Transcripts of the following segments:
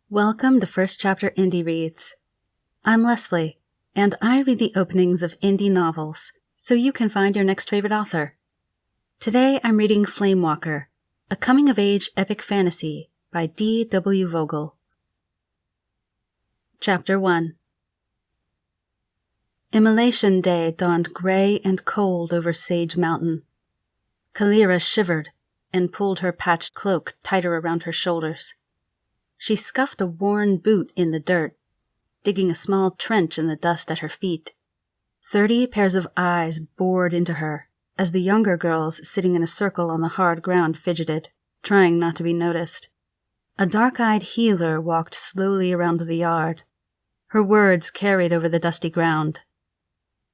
Welcome to First Chapter Indie Reads. I'm Leslie, and I read the openings of indie novels so you can find your next favorite author. Today I'm reading Flamewalker, a coming-of-age epic fantasy by D.W. Vogel. Chapter 1. Immolation Day dawned gray and cold over Sage Mountain. Khalira shivered and pulled her patched cloak tighter around her shoulders. She scuffed a worn boot in the dirt, digging a small trench in the dust at her feet. 30 pairs of eyes bored into her as the younger girls sitting in a circle on the hard ground fidgeted, trying not to be noticed. A dark-eyed healer walked slowly around the yard. Her words carried over the dusty ground.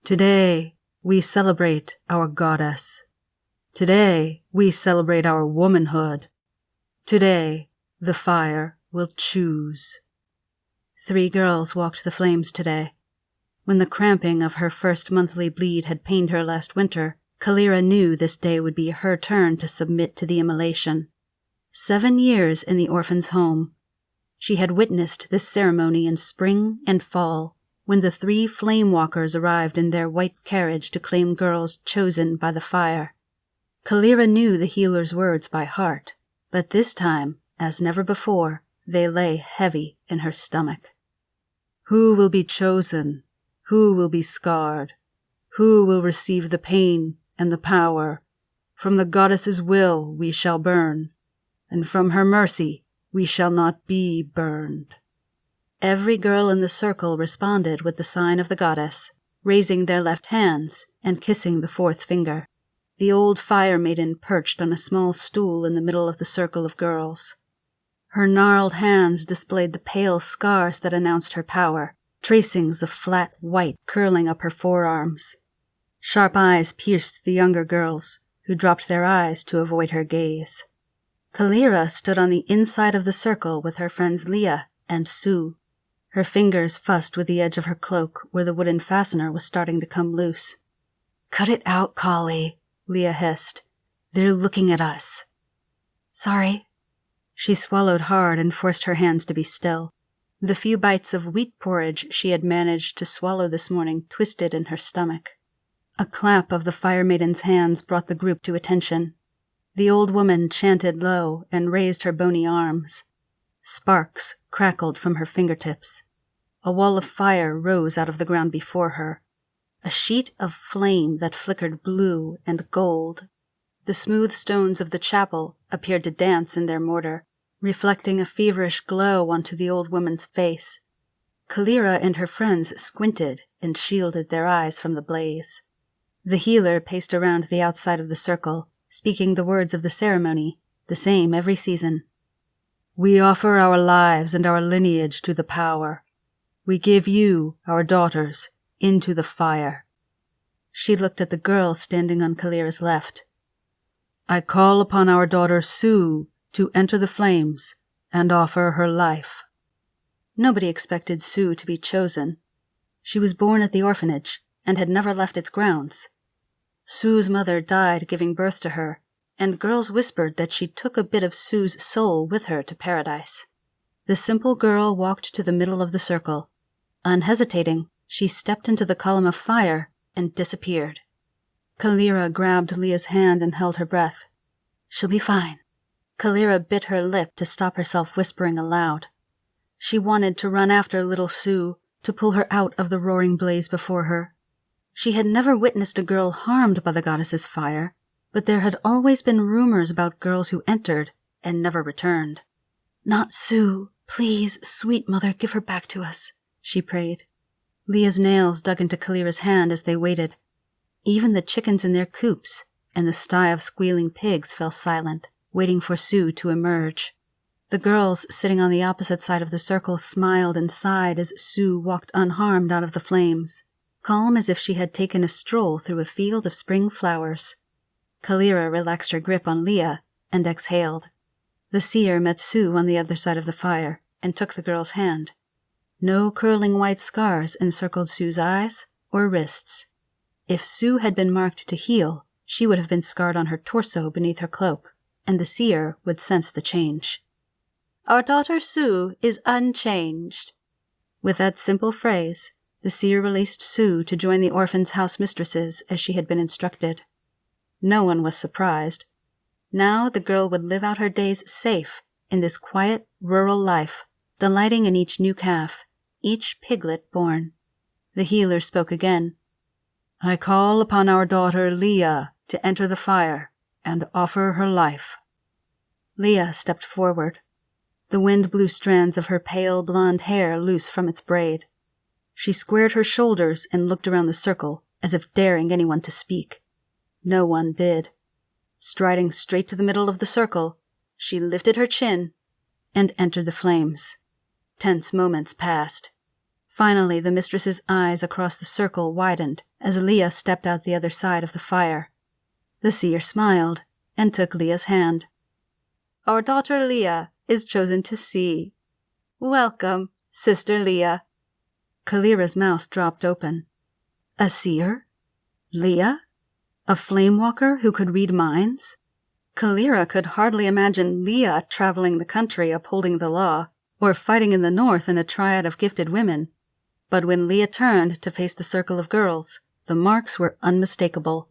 Today, we celebrate our goddess. Today, we celebrate our womanhood. Today, the fire will choose. 3 girls walked the flames today. When the cramping of her first monthly bleed had pained her last winter, Khalira knew this day would be her turn to submit to the immolation. 7 years in the orphan's home. She had witnessed this ceremony in spring and fall, when the 3 Flamewalkers arrived in their white carriage to claim girls chosen by the fire. Khalira knew the healer's words by heart, but this time, as never before, they lay heavy in her stomach. Who will be chosen? Who will be scarred? Who will receive the pain and the power? From the goddess's will we shall burn, and from her mercy we shall not be burned. Every girl in the circle responded with the sign of the goddess, raising their left hands and kissing the 4th finger. The old Firemaiden perched on a small stool in the middle of the circle of girls. Her gnarled hands displayed the pale scars that announced her power, tracings of flat white curling up her forearms. Sharp eyes pierced the younger girls, who dropped their eyes to avoid her gaze. Khalira stood on the inside of the circle with her friends Leah and Sue. Her fingers fussed with the edge of her cloak where the wooden fastener was starting to come loose. "Cut it out, Kali," Leah hissed. "They're looking at us." "Sorry." She swallowed hard and forced her hands to be still. The few bites of wheat porridge she had managed to swallow this morning twisted in her stomach. A clap of the Firemaiden's hands brought the group to attention. The old woman chanted low and raised her bony arms. Sparks crackled from her fingertips. A wall of fire rose out of the ground before her. A sheet of flame that flickered blue and gold. The smooth stones of the chapel appeared to dance in their mortar, reflecting a feverish glow onto the old woman's face. Khalira and her friends squinted and shielded their eyes from the blaze. The healer paced around the outside of the circle, speaking the words of the ceremony, the same every season. "We offer our lives and our lineage to the power. We give you, our daughters, into the fire." She looked at the girl standing on Khalira's left. "I call upon our daughter Sue to enter the flames and offer her life." Nobody expected Sue to be chosen. She was born at the orphanage and had never left its grounds. Sue's mother died giving birth to her, and girls whispered that she took a bit of Sue's soul with her to paradise. The simple girl walked to the middle of the circle. Unhesitating, she stepped into the column of fire and disappeared. Khalira grabbed Leah's hand and held her breath. "She'll be fine." Khalira bit her lip to stop herself whispering aloud. She wanted to run after little Sue, to pull her out of the roaring blaze before her. She had never witnessed a girl harmed by the goddess's fire, but there had always been rumors about girls who entered and never returned. "Not Sue. Please, sweet mother, give her back to us," she prayed. Leah's nails dug into Khalira's hand as they waited. Even the chickens in their coops and the sty of squealing pigs fell silent, waiting for Sue to emerge. The girls sitting on the opposite side of the circle smiled and sighed as Sue walked unharmed out of the flames, calm as if she had taken a stroll through a field of spring flowers. Khalira relaxed her grip on Leah and exhaled. The Seer met Sue on the other side of the fire and took the girl's hand. No curling white scars encircled Sue's eyes or wrists. If Sue had been marked to heal, she would have been scarred on her torso beneath her cloak, and the Seer would sense the change. Our daughter Sue is unchanged." With that simple phrase, the seer released Sue to join the orphan's house mistresses as she had been instructed. No one was surprised. Now the girl would live out her days safe in this quiet, rural life, delighting in each new calf, each piglet born. The healer spoke again. "I call upon our daughter Leah to enter the fire and offer her life." Leah stepped forward. The wind blew strands of her pale blonde hair loose from its braid. She squared her shoulders and looked around the circle, as if daring anyone to speak. No one did. Striding straight to the middle of the circle, she lifted her chin and entered the flames. Tense moments passed. Finally, the mistress's eyes across the circle widened as Leah stepped out the other side of the fire. The seer smiled and took Leah's hand. "Our daughter Leah is chosen to see. Welcome, Sister Leah." Khalira's mouth dropped open. A seer? Leah? A Flamewalker who could read minds? Khalira could hardly imagine Leah traveling the country upholding the law, or fighting in the north in a triad of gifted women. But when Leah turned to face the circle of girls, the marks were unmistakable.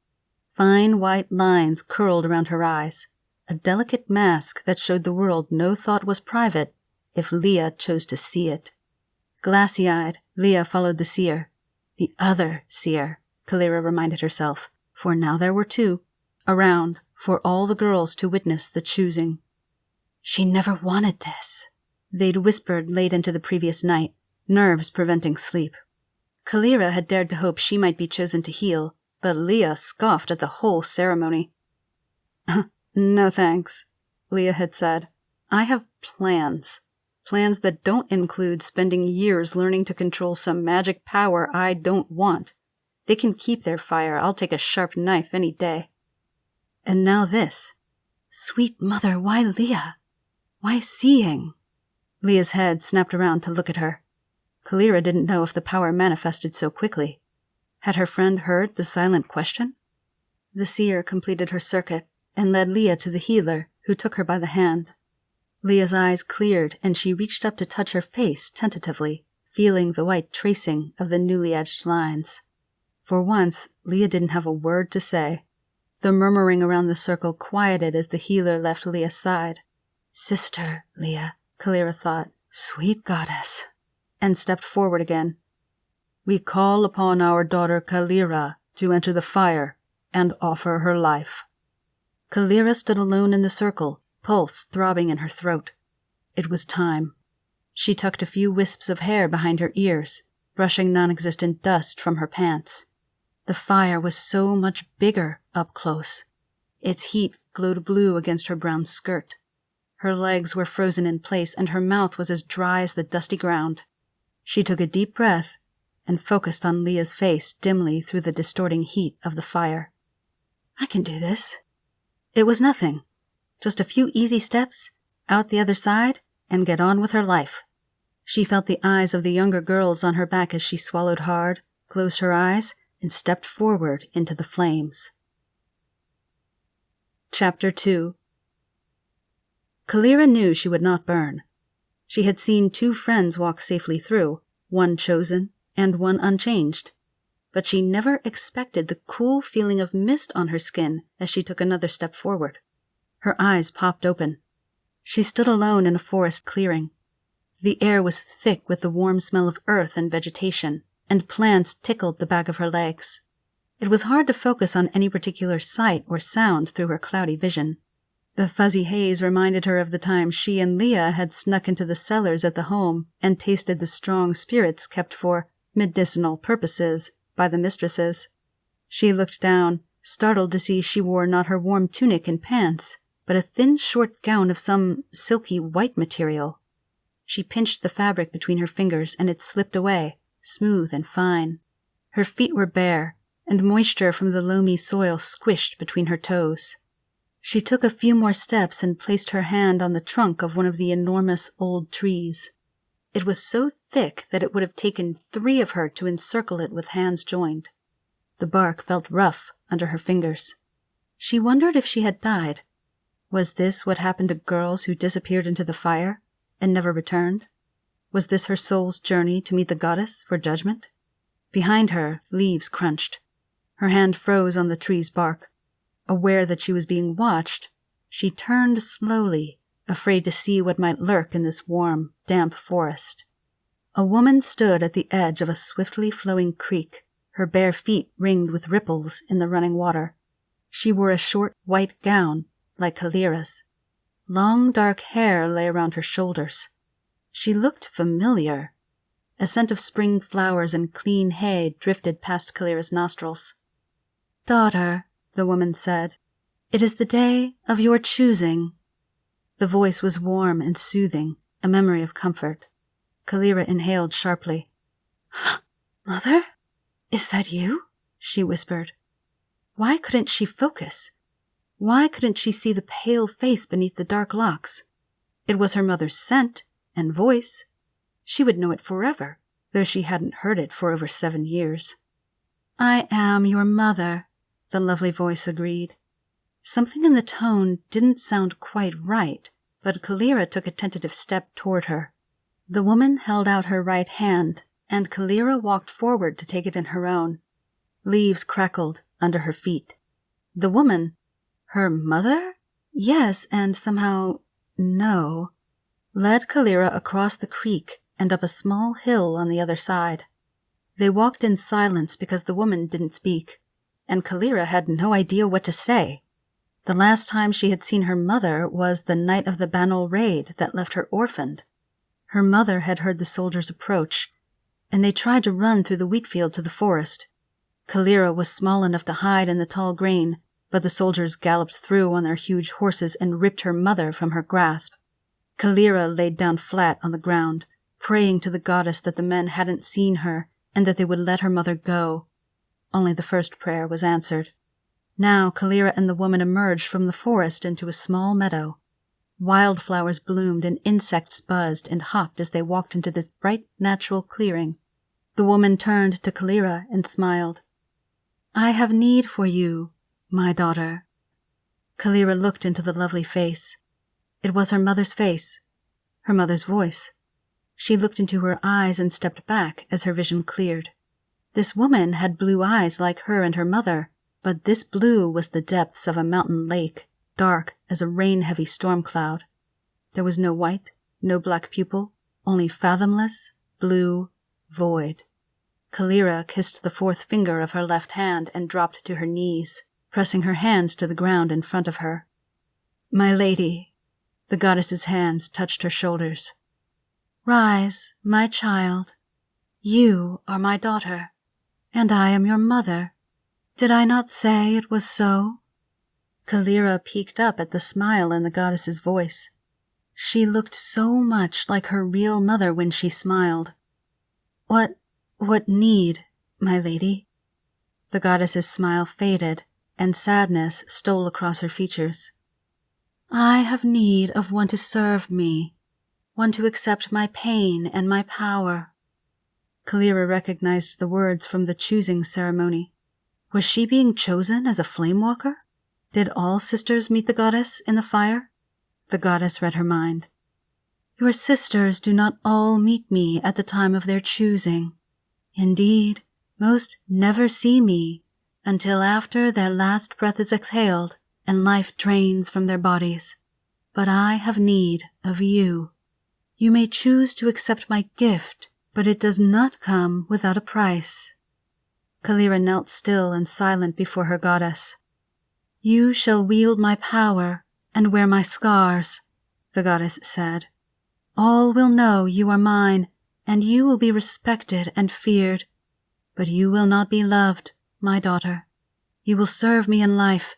Fine white lines curled around her eyes, a delicate mask that showed the world no thought was private if Leah chose to see it. Glassy-eyed, Leah followed the seer. The other seer, Khalira reminded herself, for now there were two, around for all the girls to witness the choosing. She never wanted this. They'd whispered late into the previous night, nerves preventing sleep. Khalira had dared to hope she might be chosen to heal, but Leah scoffed at the whole ceremony. "No thanks," Leah had said. "I have plans. Plans that don't include spending years learning to control some magic power I don't want. They can keep their fire. I'll take a sharp knife any day." And now this. Sweet mother, why Leah? Why seeing? Leah's head snapped around to look at her. Khalira didn't know if the power manifested so quickly. Had her friend heard the silent question? The seer completed her circuit and led Leah to the healer, who took her by the hand. Leah's eyes cleared and she reached up to touch her face tentatively, feeling the white tracing of the newly edged lines. For once, Leah didn't have a word to say. The murmuring around the circle quieted as the healer left Leah's side. "Sister, Leah," Khalira thought, "sweet goddess," and stepped forward again. "We call upon our daughter Khalira to enter the fire and offer her life." Khalira stood alone in the circle, pulse throbbing in her throat. It was time. She tucked a few wisps of hair behind her ears, brushing non-existent dust from her pants. The fire was so much bigger up close. Its heat glowed blue against her brown skirt. Her legs were frozen in place and her mouth was as dry as the dusty ground. She took a deep breath and focused on Leah's face dimly through the distorting heat of the fire. "I can do this." It was nothing. Just a few easy steps, out the other side, and get on with her life. She felt the eyes of the younger girls on her back as she swallowed hard, closed her eyes, and stepped forward into the flames. Chapter 2. Khalira knew she would not burn. She had seen two friends walk safely through, one chosen and one unchanged. But she never expected the cool feeling of mist on her skin as she took another step forward. Her eyes popped open. She stood alone in a forest clearing. The air was thick with the warm smell of earth and vegetation, and plants tickled the back of her legs. It was hard to focus on any particular sight or sound through her cloudy vision. The fuzzy haze reminded her of the time she and Leah had snuck into the cellars at the home and tasted the strong spirits kept for medicinal purposes by the mistresses. She looked down, startled to see she wore not her warm tunic and pants, but a thin short gown of some silky white material. She pinched the fabric between her fingers and it slipped away, smooth and fine. Her feet were bare, and moisture from the loamy soil squished between her toes. She took a few more steps and placed her hand on the trunk of one of the enormous old trees. It was so thick that it would have taken 3 of her to encircle it with hands joined. The bark felt rough under her fingers. She wondered if she had died. Was this what happened to girls who disappeared into the fire? and never returned? Was this her soul's journey to meet the goddess for judgment? Behind her, leaves crunched. Her hand froze on the tree's bark. Aware that she was being watched, she turned slowly, afraid to see what might lurk in this warm, damp forest. A woman stood at the edge of a swiftly flowing creek, her bare feet ringed with ripples in the running water. She wore a short white gown, like Khalira's. Long dark hair lay around her shoulders. She looked familiar. A scent of spring flowers and clean hay drifted past Khalira's nostrils. "Daughter," the woman said, "it is the day of your choosing." The voice was warm and soothing, a memory of comfort. Khalira inhaled sharply. "Mother? Is that you?" she whispered. Why couldn't she focus? Why couldn't she see the pale face beneath the dark locks? It was her mother's scent and voice. She would know it forever, though she hadn't heard it for over 7 years. "I am your mother," the lovely voice agreed. Something in the tone didn't sound quite right, but Khalira took a tentative step toward her. The woman held out her right hand, and Khalira walked forward to take it in her own. Leaves crackled under her feet. The woman, her mother? Yes, and somehow no, led Khalira across the creek and up a small hill on the other side. They walked in silence because the woman didn't speak, and Khalira had no idea what to say. The last time she had seen her mother was the night of the Banal raid that left her orphaned. Her mother had heard the soldiers approach, and they tried to run through the wheat field to the forest. Khalira was small enough to hide in the tall grain, but the soldiers galloped through on their huge horses and ripped her mother from her grasp. Khalira laid down flat on the ground, praying to the goddess that the men hadn't seen her and that they would let her mother go. Only the first prayer was answered. Now Khalira and the woman emerged from the forest into a small meadow. Wildflowers bloomed and insects buzzed and hopped as they walked into this bright, natural clearing. The woman turned to Khalira and smiled. "I have need for you, my daughter." Khalira looked into the lovely face. It was her mother's face, her mother's voice. She looked into her eyes and stepped back as her vision cleared. This woman had blue eyes like her and her mother, but this blue was the depths of a mountain lake, dark as a rain-heavy storm cloud. There was no white, no black pupil, only fathomless, blue void. Khalira kissed the fourth finger of her left hand and dropped to her knees, pressing her hands to the ground in front of her. "My lady," the goddess's hands touched her shoulders. "Rise, my child. You are my daughter, and I am your mother. Did I not say it was so?" Khalira peeked up at the smile in the goddess's voice. She looked so much like her real mother when she smiled. What need, my lady?" The goddess's smile faded, and sadness stole across her features. "I have need of one to serve me, one to accept my pain and my power." Khalira recognized the words from the choosing ceremony. Was she being chosen as a Flamewalker? Did all sisters meet the goddess in the fire? The goddess read her mind. "Your sisters do not all meet me at the time of their choosing. Indeed, most never see me until after their last breath is exhaled and life drains from their bodies. But I have need of you. You may choose to accept my gift, but it does not come without a price." Khalira knelt still and silent before her goddess. "You shall wield my power and wear my scars," the goddess said. "All will know you are mine, and you will be respected and feared. But you will not be loved, my daughter. You will serve me in life,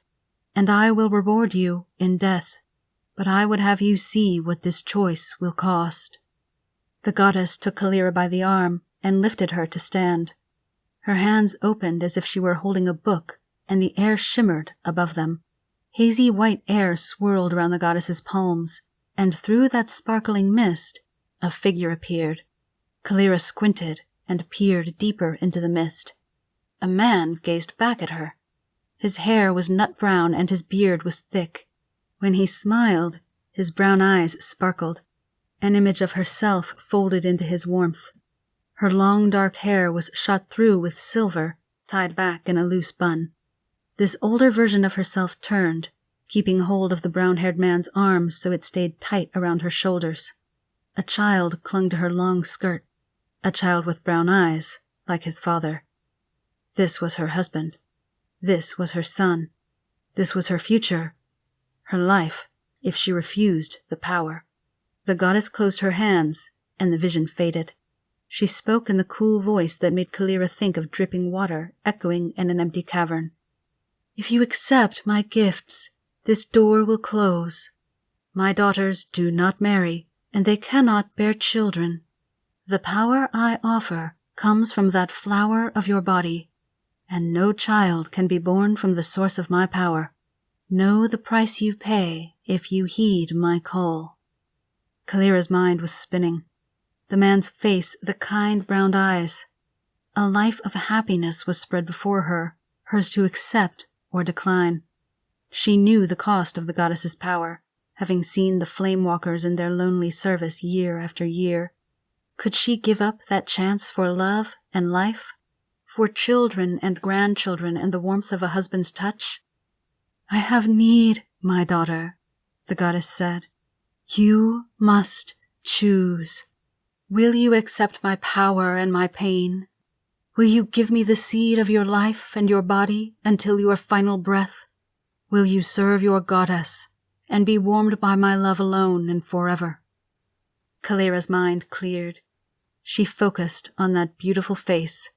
and I will reward you in death. But I would have you see what this choice will cost." The goddess took Khalira by the arm and lifted her to stand. Her hands opened as if she were holding a book, and the air shimmered above them. Hazy white air swirled around the goddess's palms, and through that sparkling mist, a figure appeared. Khalira squinted and peered deeper into the mist. A man gazed back at her. His hair was nut brown and his beard was thick. When he smiled, his brown eyes sparkled, an image of herself folded into his warmth. Her long dark hair was shot through with silver, tied back in a loose bun. This older version of herself turned, keeping hold of the brown-haired man's arms so it stayed tight around her shoulders. A child clung to her long skirt, a child with brown eyes, like his father. This was her husband. This was her son. This was her future. Her life, if she refused the power. The goddess closed her hands, and the vision faded. She spoke in the cool voice that made Khalira think of dripping water echoing in an empty cavern. If you accept my gifts, this door will close. My daughters do not marry, and they cannot bear children. The power I offer comes from that flower of your body, and no child can be born from the source of my power. Know the price you pay if you heed my call. Khalira's mind was spinning. The man's face, the kind brown eyes. A life of happiness was spread before her, hers to accept or decline. She knew the cost of the goddess's power, having seen the Flamewalkers in their lonely service year after year. Could she give up that chance for love and life? For children and grandchildren and the warmth of a husband's touch? I have need, my daughter, the goddess said. You must choose. Will you accept my power and my pain? Will you give me the seed of your life and your body until your final breath? Will you serve your goddess and be warmed by my love alone and forever? Khalira's mind cleared. She focused on that beautiful face,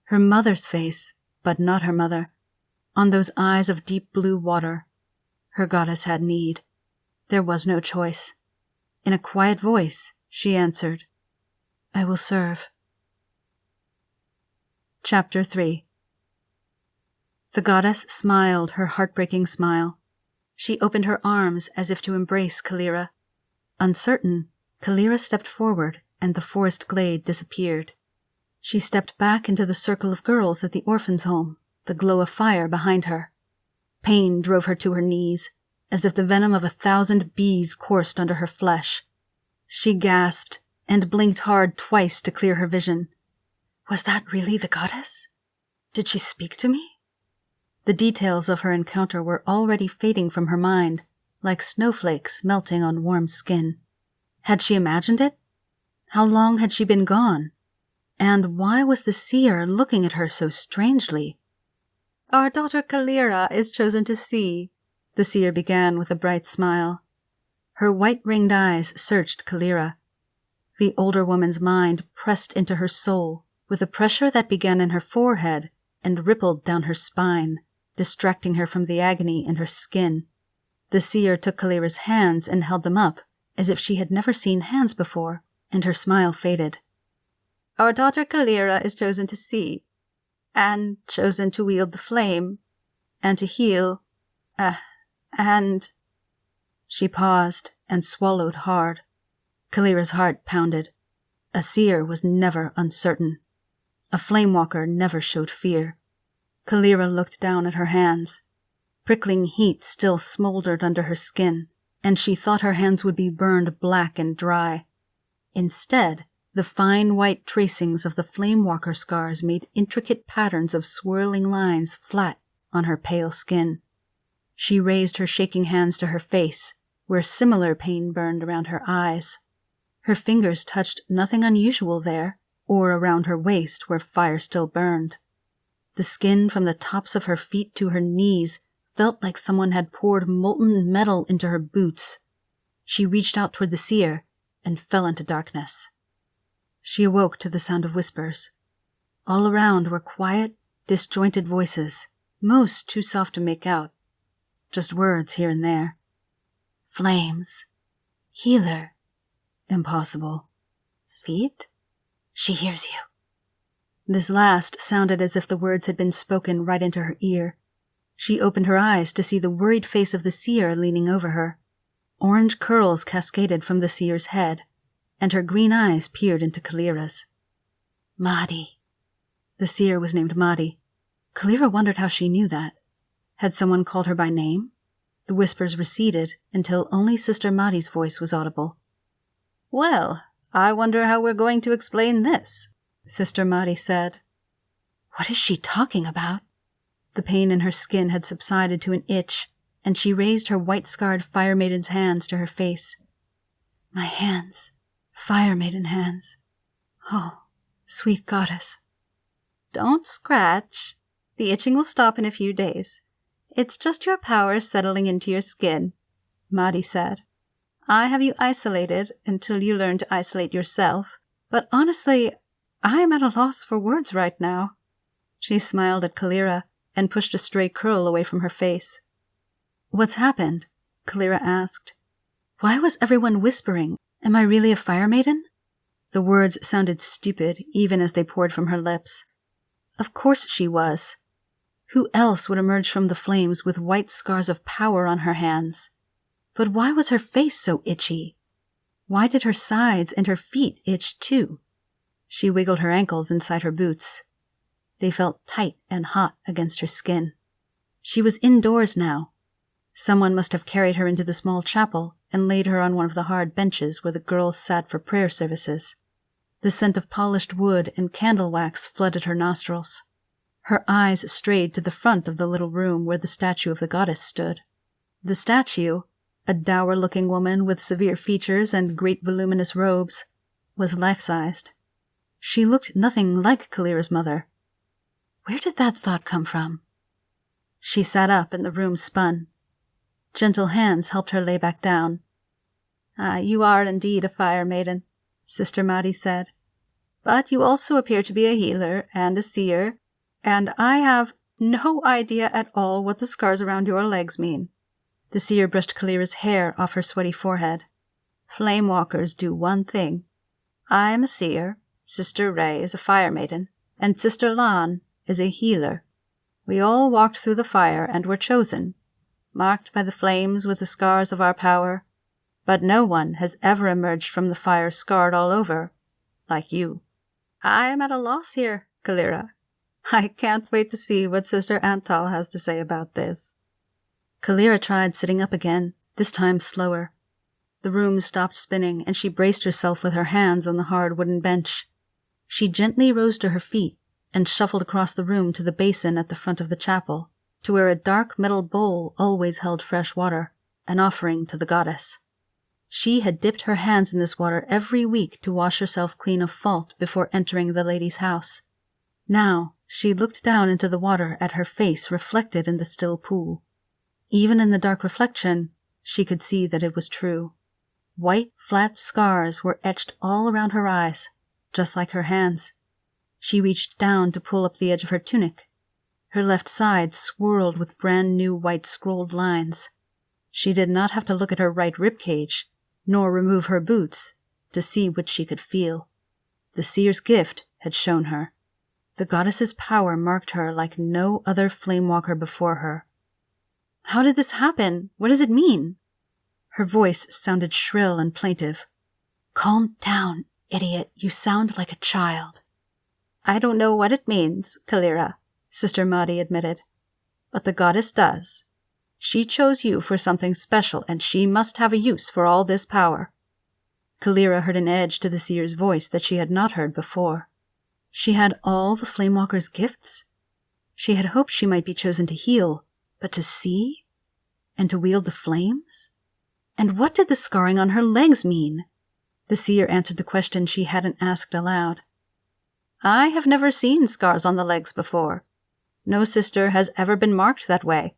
her mother's face, but not her mother, on those eyes of deep blue water. Her goddess had need. There was no choice. In a quiet voice, she answered, I will serve. Chapter 3. The goddess smiled her heartbreaking smile. She opened her arms as if to embrace Khalira. Uncertain, Khalira stepped forward, and the forest glade disappeared. She stepped back into the circle of girls at the orphan's home, the glow of fire behind her. Pain drove her to her knees, as if the venom of 1,000 bees coursed under her flesh. She gasped and blinked hard twice to clear her vision. Was that really the goddess? Did she speak to me? The details of her encounter were already fading from her mind, like snowflakes melting on warm skin. Had she imagined it? How long had she been gone? And why was the seer looking at her so strangely? Our daughter Khalira is chosen to see, the seer began with a bright smile. Her white-ringed eyes searched Khalira. The older woman's mind pressed into her soul with a pressure that began in her forehead and rippled down her spine, distracting her from the agony in her skin. The seer took Khalira's hands and held them up, as if she had never seen hands before, and her smile faded. Our daughter Khalira is chosen to see, and chosen to wield the flame, and to heal, and... She paused and swallowed hard. Khalira's heart pounded. A seer was never uncertain. A Flamewalker never showed fear. Khalira looked down at her hands. Prickling heat still smoldered under her skin, and she thought her hands would be burned black and dry. Instead, the fine white tracings of the Flamewalker scars made intricate patterns of swirling lines flat on her pale skin. She raised her shaking hands to her face, where similar pain burned around her eyes. Her fingers touched nothing unusual there, or around her waist where fire still burned. The skin from the tops of her feet to her knees felt like someone had poured molten metal into her boots. She reached out toward the seer and fell into darkness. She awoke to the sound of whispers. All around were quiet, disjointed voices, most too soft to make out. Just words here and there. Flames. Healer. Impossible. Feet? She hears you. This last sounded as if the words had been spoken right into her ear. She opened her eyes to see the worried face of the seer leaning over her. Orange curls cascaded from the seer's head, and her green eyes peered into Khalira's. Mahdi. The seer was named Mahdi. Khalira wondered how she knew that. Had someone called her by name? The whispers receded until only Sister Mahdi's voice was audible. Well, I wonder how we're going to explain this, Sister Madi said. What is she talking about? The pain in her skin had subsided to an itch, and she raised her white-scarred Firemaiden's hands to her face. My hands. Firemaiden hands. Oh, sweet goddess. Don't scratch. The itching will stop in a few days. It's just your power settling into your skin, Madi said. I have you isolated until you learn to isolate yourself, but honestly, I am at a loss for words right now. She smiled at Khalira and pushed a stray curl away from her face. What's happened? Khalira asked. Why was everyone whispering? Am I really a Firemaiden? The words sounded stupid even as they poured from her lips. Of course she was. Who else would emerge from the flames with white scars of power on her hands? But why was her face so itchy? Why did her sides and her feet itch too? She wiggled her ankles inside her boots. They felt tight and hot against her skin. She was indoors now. Someone must have carried her into the small chapel and laid her on one of the hard benches where the girls sat for prayer services. The scent of polished wood and candle wax flooded her nostrils. Her eyes strayed to the front of the little room where the statue of the goddess stood. The statue, a dour-looking woman with severe features and great voluminous robes, was life-sized. She looked nothing like Khalira's mother. Where did that thought come from? She sat up and the room spun. Gentle hands helped her lay back down. You are indeed a Firemaiden, Sister Madi said. But you also appear to be a healer and a seer, and I have no idea at all what the scars around your legs mean. The seer brushed Khalira's hair off her sweaty forehead. Flamewalkers do one thing. I am a seer, Sister Ray is a Firemaiden, and Sister Lan is a healer. We all walked through the fire and were chosen, marked by the flames with the scars of our power, but no one has ever emerged from the fire scarred all over, like you. I am at a loss here, Khalira. I can't wait to see what Sister Antal has to say about this. Khalira tried sitting up again, this time slower. The room stopped spinning, and she braced herself with her hands on the hard wooden bench. She gently rose to her feet and shuffled across the room to the basin at the front of the chapel, to where a dark metal bowl always held fresh water, an offering to the goddess. She had dipped her hands in this water every week to wash herself clean of fault before entering the lady's house. Now she looked down into the water at her face reflected in the still pool. Even in the dark reflection, she could see that it was true. White, flat scars were etched all around her eyes, just like her hands. She reached down to pull up the edge of her tunic. Her left side swirled with brand-new white scrolled lines. She did not have to look at her right ribcage, nor remove her boots, to see what she could feel. The seer's gift had shown her. The goddess's power marked her like no other Flamewalker before her. How did this happen? What does it mean? Her voice sounded shrill and plaintive. Calm down, idiot. You sound like a child. I don't know what it means, Khalira, Sister Madi admitted. But the goddess does. She chose you for something special, and she must have a use for all this power. Khalira heard an edge to the seer's voice that she had not heard before. She had all the Flamewalker's gifts? She had hoped she might be chosen to heal, but to see? And to wield the flames? And what did the scarring on her legs mean? The seer answered the question she hadn't asked aloud. I have never seen scars on the legs before. No sister has ever been marked that way.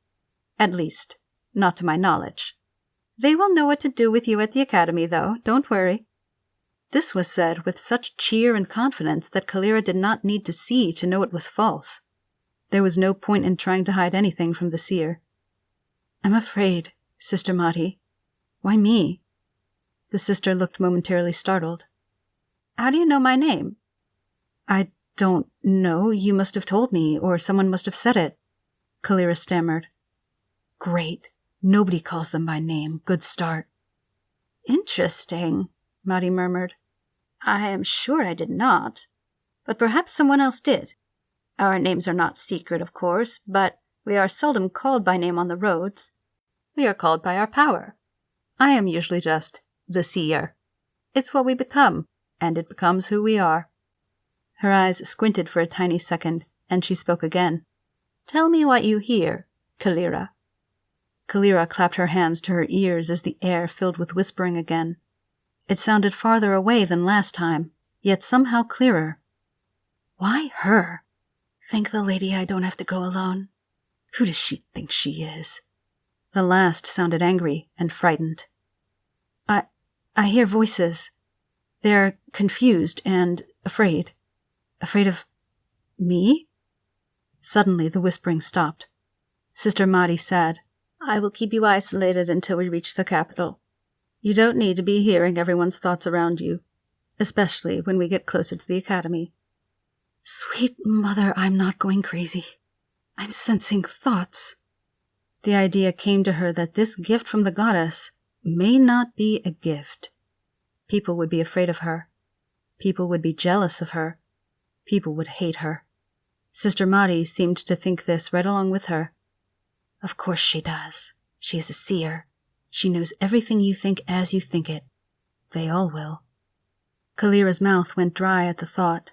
At least, not to my knowledge. They will know what to do with you at the academy, though, don't worry. This was said with such cheer and confidence that Khalira did not need to see to know it was false. There was no point in trying to hide anything from the seer. I'm afraid, Sister Madi. Why me? The sister looked momentarily startled. How do you know my name? I don't know. You must have told me, or someone must have said it, Khalira stammered. Great. Nobody calls them by name. Good start. Interesting, Madi murmured. I am sure I did not, but perhaps someone else did. Our names are not secret, of course, but we are seldom called by name on the roads. We are called by our power. I am usually just the Seer. It's what we become, and it becomes who we are." Her eyes squinted for a tiny second, and she spoke again. "Tell me what you hear, Khalira." Khalira clapped her hands to her ears as the air filled with whispering again. It sounded farther away than last time, yet somehow clearer. "Why her? Thank the lady I don't have to go alone. Who does she think she is?" The last sounded angry and frightened. I hear voices. They're confused and afraid. Afraid of me?" Suddenly the whispering stopped. Sister Mahdi said, "I will keep you isolated until we reach the capital. You don't need to be hearing everyone's thoughts around you, especially when we get closer to the academy." "Sweet mother, I'm not going crazy. I'm sensing thoughts." The idea came to her that this gift from the goddess may not be a gift. People would be afraid of her. People would be jealous of her. People would hate her. Sister Mahdi seemed to think this right along with her. "Of course she does. She is a seer. She knows everything you think as you think it. They all will." Khalira's mouth went dry at the thought.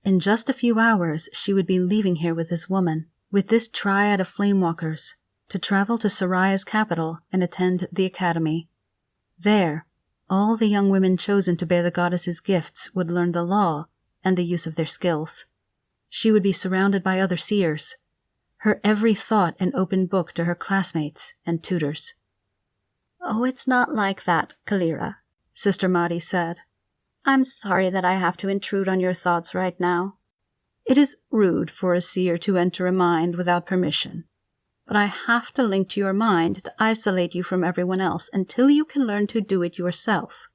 In just a few hours she would be leaving here with this woman, with this triad of Flamewalkers, to travel to Soraya's capital and attend the academy. There, all the young women chosen to bear the goddess's gifts would learn the law and the use of their skills. She would be surrounded by other seers, her every thought an open book to her classmates and tutors. "Oh, it's not like that, Khalira," Sister Mahdi said. "I'm sorry that I have to intrude on your thoughts right now. It is rude for a seer to enter a mind without permission. But I have to link to your mind to isolate you from everyone else until you can learn to do it yourself.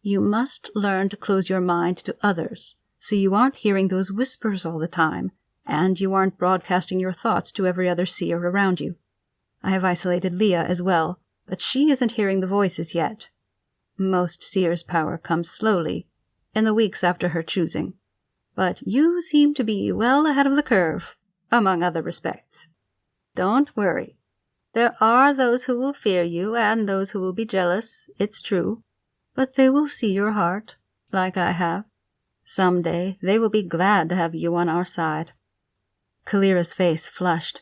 You must learn to close your mind to others, so you aren't hearing those whispers all the time, and you aren't broadcasting your thoughts to every other seer around you. I have isolated Leah as well, but she isn't hearing the voices yet. Most seers' power comes slowly, in the weeks after her choosing. But you seem to be well ahead of the curve, among other respects. Don't worry. There are those who will fear you and those who will be jealous, it's true, but they will see your heart, like I have. Someday they will be glad to have you on our side." Khalira's face flushed.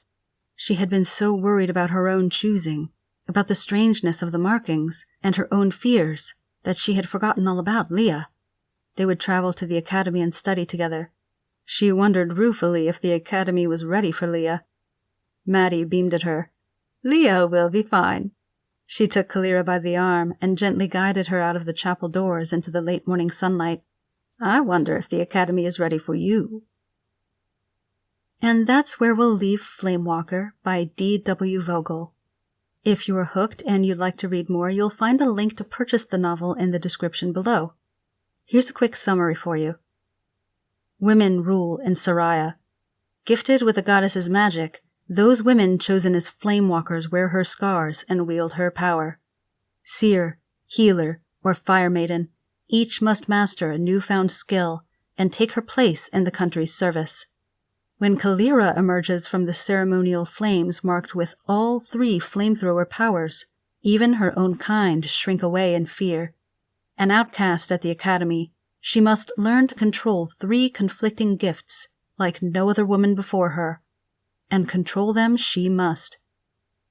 She had been so worried about her own choosing, about the strangeness of the markings, and her own fears, that she had forgotten all about Leah. They would travel to the academy and study together. She wondered ruefully if the academy was ready for Leah. Maddie beamed at her. "Leah will be fine." She took Khalira by the arm and gently guided her out of the chapel doors into the late morning sunlight. "I wonder if the academy is ready for you." And that's where we'll leave Flamewalker by D.W. Vogel. If you are hooked and you'd like to read more, you'll find a link to purchase the novel in the description below. Here's a quick summary for you. Women rule in Soraya. Gifted with the goddess's magic, those women chosen as Flamewalkers wear her scars and wield her power. Seer, healer, or Firemaiden, each must master a newfound skill and take her place in the country's service. When Khalira emerges from the ceremonial flames marked with all 3 flamethrower powers, even her own kind shrink away in fear. An outcast at the academy, she must learn to control 3 conflicting gifts like no other woman before her. And control them she must.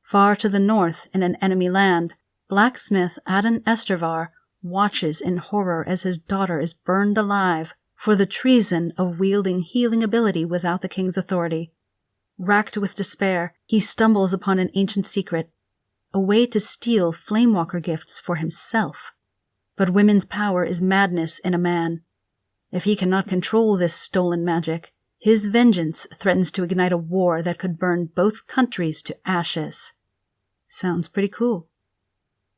Far to the north, in an enemy land, blacksmith Adon Estervar watches in horror as his daughter is burned alive for the treason of wielding healing ability without the king's authority. Racked with despair, he stumbles upon an ancient secret, a way to steal Flamewalker gifts for himself. But women's power is madness in a man. If he cannot control this stolen magic, his vengeance threatens to ignite a war that could burn both countries to ashes. Sounds pretty cool.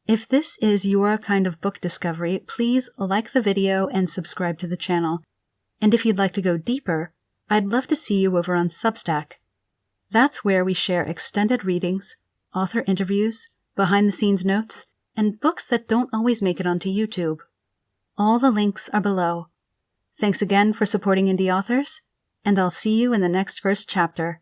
If this is your kind of book discovery, please like the video and subscribe to the channel. And if you'd like to go deeper, I'd love to see you over on Substack. That's where we share extended readings, author interviews, behind-the-scenes notes, and books that don't always make it onto YouTube. All the links are below. Thanks again for supporting indie authors, and I'll see you in the next first chapter.